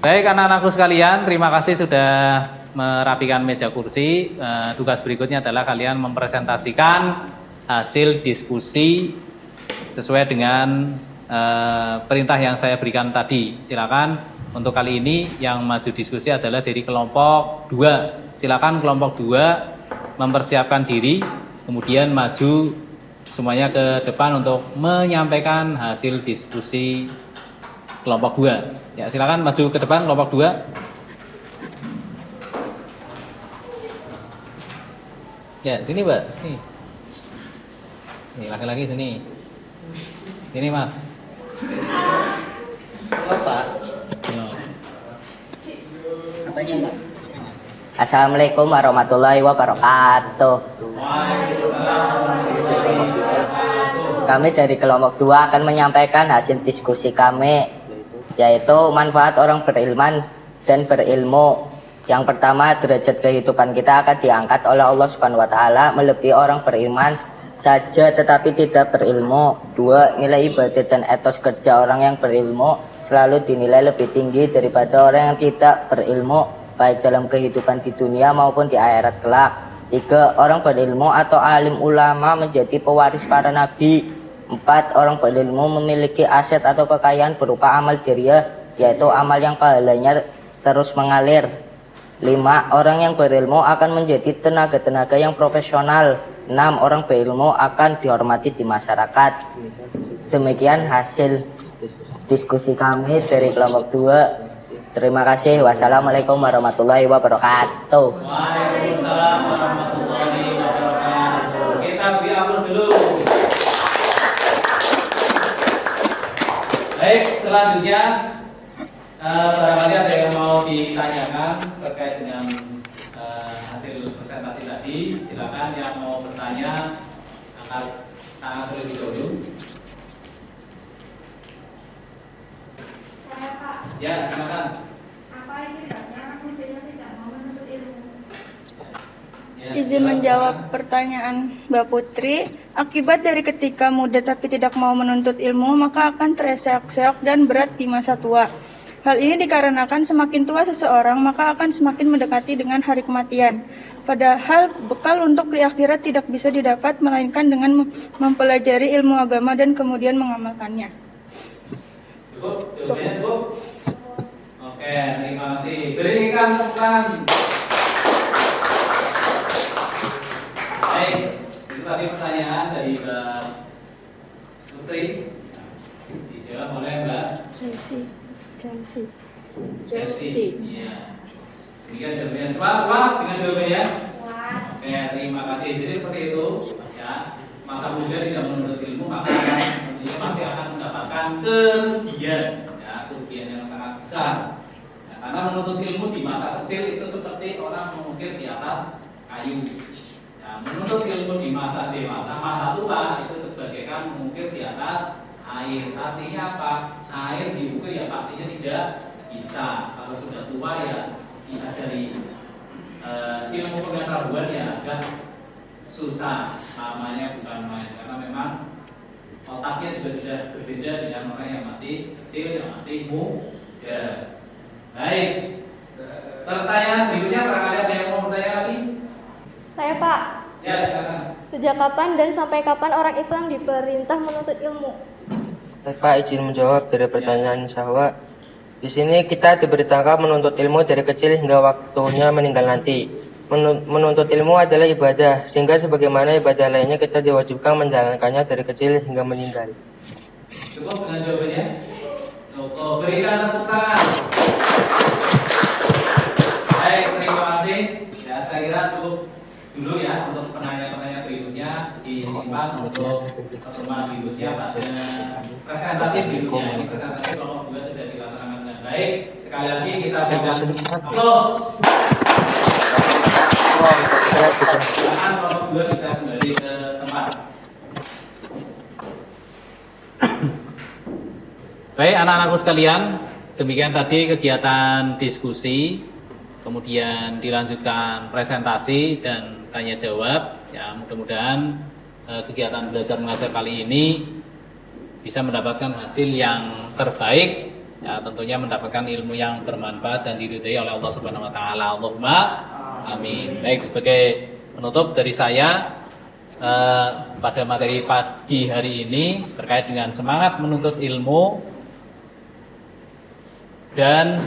Baik anak-anakku sekalian, terima kasih sudah merapikan meja kursi. Tugas berikutnya adalah kalian mempresentasikan hasil diskusi sesuai dengan perintah yang saya berikan tadi. Silakan untuk kali ini yang maju diskusi adalah dari kelompok 2. Silakan kelompok 2 mempersiapkan diri, kemudian maju semuanya ke depan untuk menyampaikan hasil diskusi kelompok 2. Ya, silakan maju ke depan kelompok 2. Ya, sini, Mbak. Sini. Nih, laki-laki sini. Sini, Mas. Bapak, Ya. apanya Mbak? Assalamualaikum warahmatullahi wabarakatuh. Kami dari kelompok 2 akan menyampaikan hasil diskusi kami, yaitu manfaat orang berilman dan berilmu. Yang pertama, derajat kehidupan kita akan diangkat oleh Allah Subhanahu wa taala melebihi orang beriman saja tetapi tidak berilmu. 2, nilai ibadah dan etos kerja orang yang berilmu selalu dinilai lebih tinggi daripada orang yang tidak berilmu, baik dalam kehidupan di dunia maupun di akhirat kelak. 3, orang berilmu atau alim ulama menjadi pewaris para nabi. 4, orang berilmu memiliki aset atau kekayaan berupa amal jariah, yaitu amal yang pahalanya terus mengalir. 5, orang yang berilmu akan menjadi tenaga-tenaga yang profesional. 6, orang berilmu akan dihormati di masyarakat. Demikian hasil diskusi kami dari kelompok 2. Terima kasih. Wassalamualaikum warahmatullahi wabarakatuh. Waalaikumsalam warahmatullahi wabarakatuh. Kita beri aplaus dulu. Baik, selanjutnya barangkali ada yang mau ditanyakan terkait dengan hasil presentasi tadi. Silakan yang mau bertanya angkat tangan terlebih dahulu. Saya Pak, Ya, silakan. apa ini banyak muda yang tidak mau menuntut ilmu? Ya, Izin silakan. menjawab pertanyaan Mbak Putri. Akibat dari ketika muda tapi tidak mau menuntut ilmu, maka akan terseok-seok dan berat di masa tua. Hal ini dikarenakan semakin tua seseorang, maka akan semakin mendekati dengan hari kematian. Padahal bekal untuk di akhirat tidak bisa didapat, melainkan dengan mempelajari ilmu agama dan kemudian mengamalkannya. Cukup? Jawabannya cukup? Oke, terima kasih. Berikan tepuk tangan. Baik, itu tadi pertanyaan dari Mbak Putri. Dijawab oleh Mbak Chelsea. Iya. Demikian jawabannya. Cepat, puas dengan jawabannya? Puas. Oke, terima kasih. Jadi seperti itu, ya. Masa muda tidak menuntut ilmu, maka tentunya pasti akan mendapatkan kerugian, ya, kerugian yang sangat besar. Ya, karena menuntut ilmu di masa kecil itu seperti orang mengukir di atas kayu. Ya, menuntut ilmu di masa dewasa, masa tua itu sebagaikan mengukir di atas air. Artinya apa? Air diukir ya pastinya tidak bisa. Kalau sudah tua ya bisa jadi ilmu pengetahuan ya agak susah, namanya bukan main karena memang otaknya juga sudah berbeda dengan orang yang masih kecil, yang masih muda. Baik, pertanyaan berikutnya barangkali ada yang mau bertanya lagi? Saya Pak, Ya, silakan. sejak kapan dan sampai kapan orang Islam diperintah menuntut ilmu? Baik Pak, izin menjawab dari pertanyaan Sahwa. Di sini kita diberitakan menuntut ilmu dari kecil hingga waktunya meninggal nanti. Menuntut ilmu adalah ibadah, sehingga sebagaimana ibadah lainnya kita diwajibkan menjalankannya dari kecil hingga meninggal. Cukup dengan jawabannya? Cukup, berikan tepuk tangan. Baik, terima kasih. Ya, saya kira cukup dulu ya untuk penanya-penanya berikutnya disimpan untuk pertemuan berikutnya pada presentasi berikutnya. Ini presentasi kelompok 2 sudah dilaksanakan dengan baik. Sekali lagi kita berikan aplaus. Silakan kelompok 2 bisa kembali ke tempat. Baik anak-anakku sekalian, demikian tadi kegiatan diskusi, kemudian dilanjutkan presentasi dan tanya jawab. Ya, mudah-mudahan kegiatan belajar mengajar kali ini bisa mendapatkan hasil yang terbaik ya, tentunya mendapatkan ilmu yang bermanfaat dan diridhai oleh Allah Subhanahu wa taala. Allahumma amin. Baik, sebagai penutup dari saya pada materi pagi hari ini terkait dengan semangat menuntut ilmu dan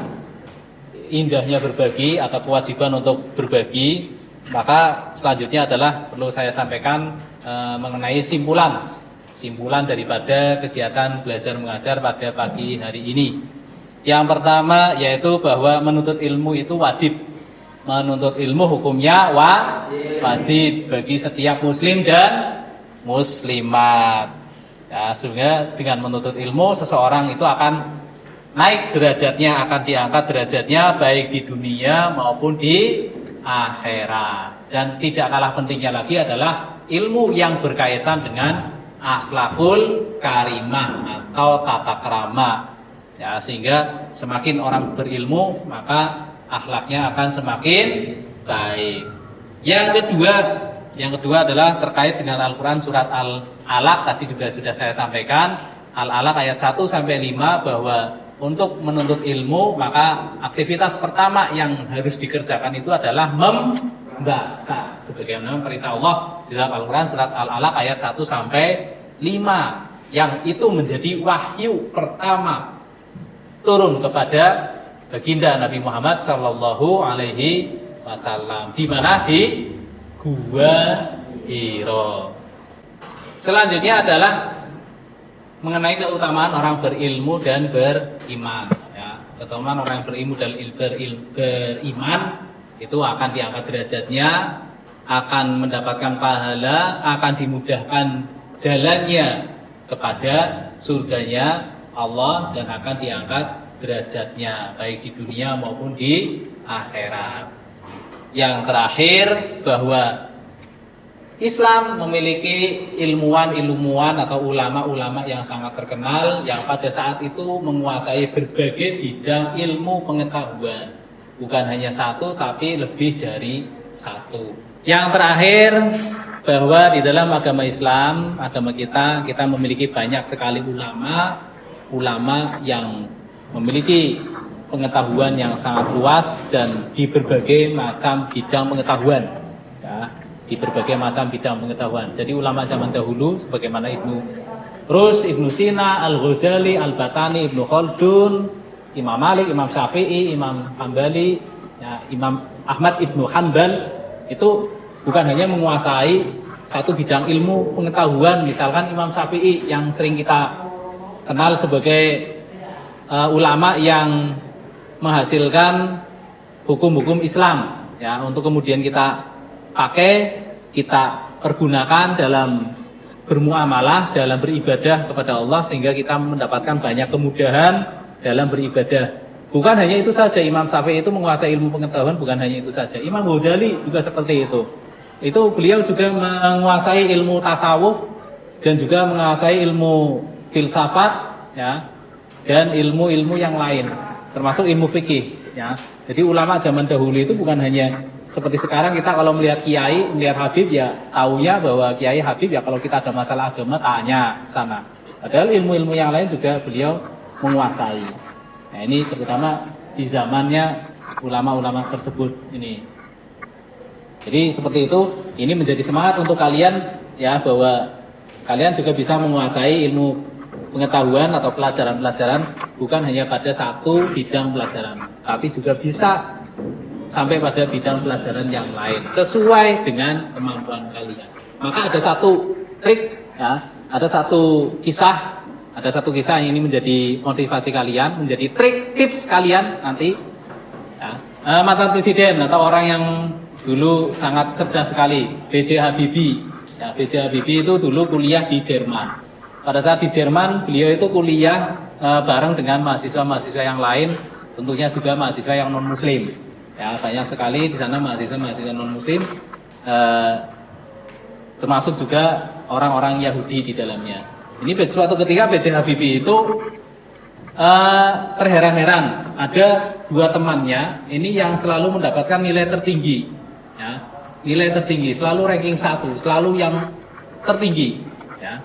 indahnya berbagi atau kewajiban untuk berbagi, maka selanjutnya adalah perlu saya sampaikan mengenai simpulan daripada kegiatan belajar mengajar pada pagi hari ini. Yang pertama yaitu bahwa menuntut ilmu itu wajib. Menuntut ilmu hukumnya wajib bagi setiap muslim dan muslimat. Ya, sehingga dengan menuntut ilmu seseorang itu akan naik derajatnya, akan diangkat derajatnya baik di dunia maupun di akhirat. Dan tidak kalah pentingnya lagi adalah ilmu yang berkaitan dengan akhlakul karimah atau tata krama. Ya, sehingga semakin orang berilmu maka akhlaknya akan semakin baik. Yang kedua adalah terkait dengan Al-Quran surat Al-Alaq, tadi juga sudah saya sampaikan. Al-Alaq ayat 1 sampai 5 bahwa untuk menuntut ilmu maka aktivitas pertama yang harus dikerjakan itu adalah membaca, sebagaimana perintah Allah di dalam Al-Quran surat Al-Alaq ayat 1 sampai 5, yang itu menjadi wahyu pertama turun kepada baginda Nabi Muhammad Sallallahu Alaihi Wasallam, di mana di Gua Hiro. Selanjutnya adalah mengenai keutamaan orang berilmu dan beriman. Ya, keutamaan orang berilmu dan beriman itu akan diangkat derajatnya, akan mendapatkan pahala, akan dimudahkan jalannya kepada surganya Allah dan akan diangkat derajatnya baik di dunia maupun di akhirat. Yang terakhir bahwa Islam memiliki ilmuwan atau ulama-ulama yang sangat terkenal yang pada saat itu menguasai berbagai bidang ilmu pengetahuan, bukan hanya satu tapi lebih dari satu. Yang terakhir bahwa di dalam agama Islam, agama kita memiliki banyak sekali ulama yang memiliki pengetahuan yang sangat luas dan di berbagai macam bidang pengetahuan, ya, di berbagai macam bidang pengetahuan. Jadi ulama zaman dahulu sebagaimana Ibnu Sina, Al-Ghazali, Al-Batani, Ibnu Khaldun, Imam Malik, Imam Syafi'i, Imam Hambali, ya, Imam Ahmad Ibnu Hanbal itu bukan hanya menguasai satu bidang ilmu pengetahuan. Misalkan Imam Syafi'i yang sering kita kenal sebagai ulama yang menghasilkan hukum-hukum Islam, ya, untuk kemudian kita pakai, kita pergunakan dalam bermuamalah, dalam beribadah kepada Allah, sehingga kita mendapatkan banyak kemudahan dalam beribadah. Bukan hanya itu saja, Imam Syafi'i itu menguasai ilmu pengetahuan, bukan hanya itu saja. Imam Ghazali juga seperti itu. Itu beliau juga menguasai ilmu tasawuf dan juga menguasai ilmu filsafat, ya, dan ilmu-ilmu yang lain, termasuk ilmu fikih, ya. Jadi ulama zaman dahulu itu bukan hanya seperti sekarang kita kalau melihat kiai, melihat habib, ya taunya bahwa kiai habib, ya kalau kita ada masalah agama tanya sana. Padahal ilmu-ilmu yang lain juga beliau menguasai. Nah, ini terutama di zamannya ulama-ulama tersebut ini. Jadi seperti itu, ini menjadi semangat untuk kalian, ya, bahwa kalian juga bisa menguasai ilmu pengetahuan atau pelajaran-pelajaran bukan hanya pada satu bidang pelajaran, tapi juga bisa sampai pada bidang pelajaran yang lain sesuai dengan kemampuan kalian. Maka ada satu trik, ya, ada satu kisah yang ini menjadi motivasi kalian, menjadi trik tips kalian nanti, ya. Mantan presiden atau orang yang dulu sangat cerdas sekali, B.J. Habibie. Ya, B.J. Habibie itu dulu kuliah di Jerman. Pada saat di Jerman, beliau itu kuliah bareng dengan mahasiswa-mahasiswa yang lain, tentunya juga mahasiswa yang non-muslim. Ya, banyak sekali di sana mahasiswa-mahasiswa non-muslim, termasuk juga orang-orang Yahudi di dalamnya. Ini suatu ketika B.J. Habibie itu terheran-heran, ada dua temannya ini yang selalu mendapatkan nilai tertinggi, ya, nilai tertinggi, selalu ranking 1, selalu yang tertinggi, ya.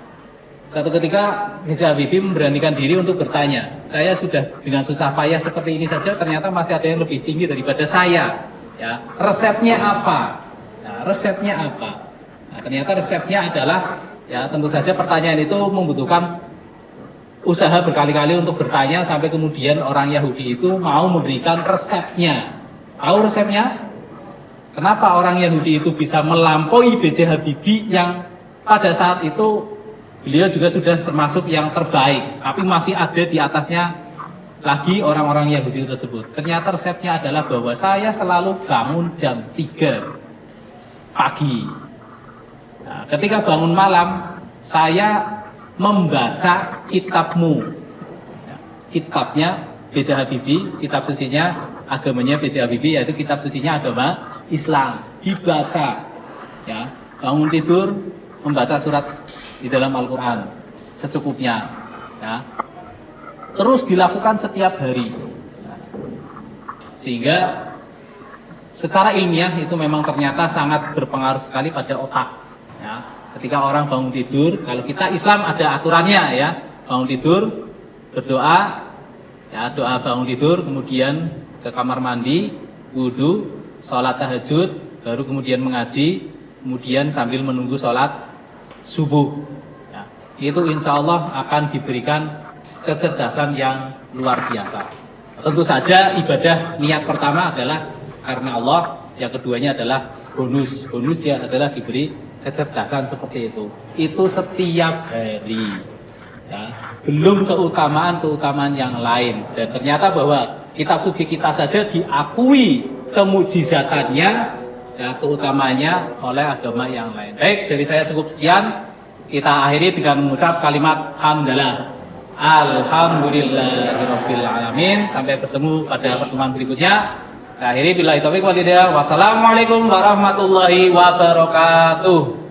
Suatu ketika B.J. Habibie memberanikan diri untuk bertanya. Saya sudah dengan susah payah seperti ini saja, ternyata masih ada yang lebih tinggi daripada saya. Ya, resepnya apa? Nah, resepnya apa? Nah, ternyata resepnya adalah, ya tentu saja pertanyaan itu membutuhkan usaha berkali-kali untuk bertanya sampai kemudian orang Yahudi itu mau memberikan resepnya. Tahu resepnya? Kenapa orang Yahudi itu bisa melampaui B.J. Habibie yang pada saat itu beliau juga sudah termasuk yang terbaik, tapi masih ada di atasnya lagi orang-orang Yahudi tersebut. Ternyata resepnya adalah bahwa saya selalu bangun jam 3 pagi. Nah, ketika bangun malam, saya membaca kitabmu. Kitabnya B.J. Habibie, kitab sucinya agamanya B.J. Habibie, yaitu kitab sucinya agama Islam. Dibaca, ya, bangun tidur membaca surat di dalam Al-Quran secukupnya, ya. Terus dilakukan setiap hari, sehingga secara ilmiah itu memang ternyata sangat berpengaruh sekali pada otak, ya. Ketika orang bangun tidur, kalau kita Islam ada aturannya, ya, bangun tidur berdoa, ya, doa bangun tidur, kemudian ke kamar mandi, wudhu, sholat tahajud, baru kemudian mengaji, kemudian sambil menunggu sholat subuh. Ya, itu insya Allah akan diberikan kecerdasan yang luar biasa. Tentu saja ibadah niat pertama adalah karena Allah, yang keduanya adalah bonus. Bonusnya adalah diberi kecerdasan seperti itu. Itu setiap hari. Ya, belum keutamaan yang lain. Dan ternyata bahwa kitab suci kita saja diakui kemujizatannya, ya, keutamanya oleh agama yang lain. Baik, dari saya cukup sekian. Kita akhiri dengan mengucap kalimat hamdalah. Alhamdulillahirabbil alamin. Sampai bertemu pada pertemuan berikutnya. Saya akhiri billahi taufiq wal hidayah. Wassalamualaikum warahmatullahi wabarakatuh.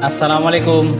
Assalamualaikum